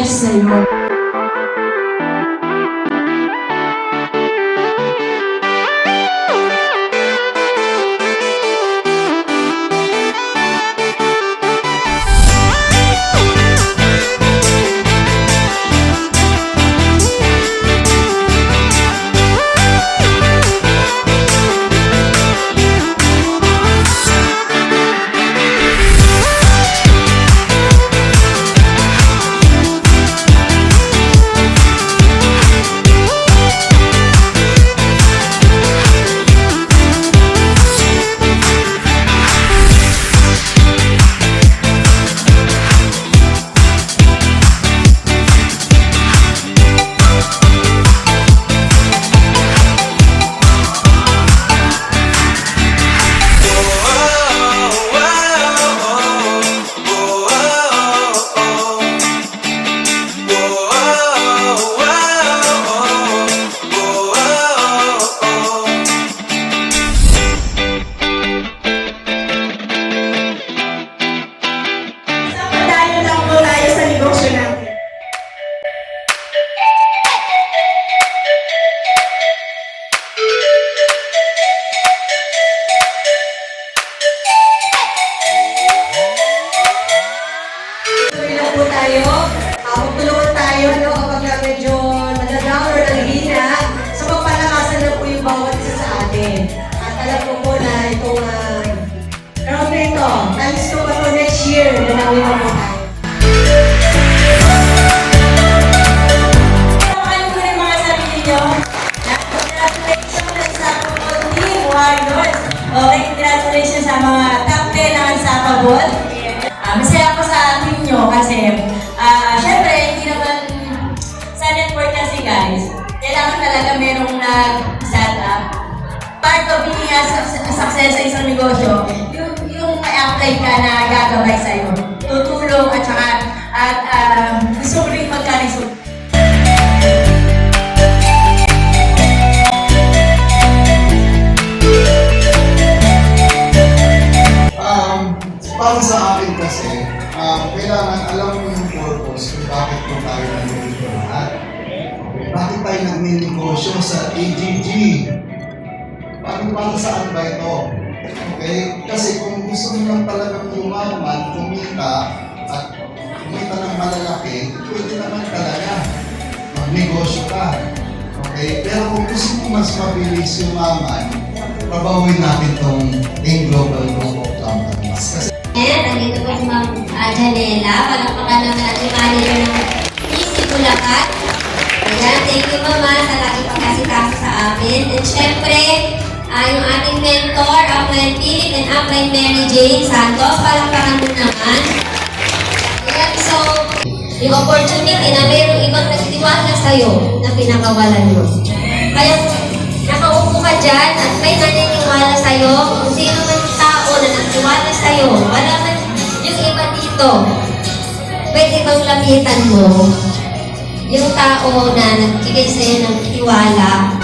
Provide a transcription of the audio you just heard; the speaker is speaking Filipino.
sa'yo. Magtulungan tayo, kapag medyo nagagawa or nanghina, so magpalakasan na po yung bawat isa sa atin. At alam ko po na itong round na ito, times 2 pa po next year, nanawin na po tayo. Ano ko rin mga sabihin nyo? Congratulations sa football team, Warriors! Okay, congratulations sa mga top 10 na sa kabot. Masaya ako sa team nyo kasi syempre, hindi naman sa network kasi guys, kailangan talaga merong nag-set up. Part of being a success sa isang negosyo, yung may-apply ka na gagabay sa'yo. Tutulong at saka gusto mo rin magka-result. Para sa akin kasi, kailangan alam mo yung purpose kung bakit po tayo nandito lahat. Bakit tayo nagninegosyo sa AGG? Para saan ba ito? Okay? Kasi kung gusto mo lang talagang yumaman, kumita, at kumita ng malalaki, pwede naman talaga magnegosyo ka. Okay? Pero kung gusto mo mas mabilis yumaman, babawin natin itong global group of companies. Kasi nandito po si Ma'am Janela, palakpakan naman at yung manager ng Easy Bulacan. Ayan, thank you Mama sa lagi pagkasikaso sa amin. And syempre, yung ating mentor, Upline Philip and Upline Mary Jane Santos, palakpakan mo naman. Ayan, so, yung opportunity na mayroong ibang nagtiwala sa'yo na pinakawalan mo. Kaya nakaupo ka dyan at may naniniwala sa'yo, kung sino man yung tao na nagtiwala sa'yo, wala man yung iba dito, pwede bang lapitan mo yung tao na nagbigay sa'yo ng tiwala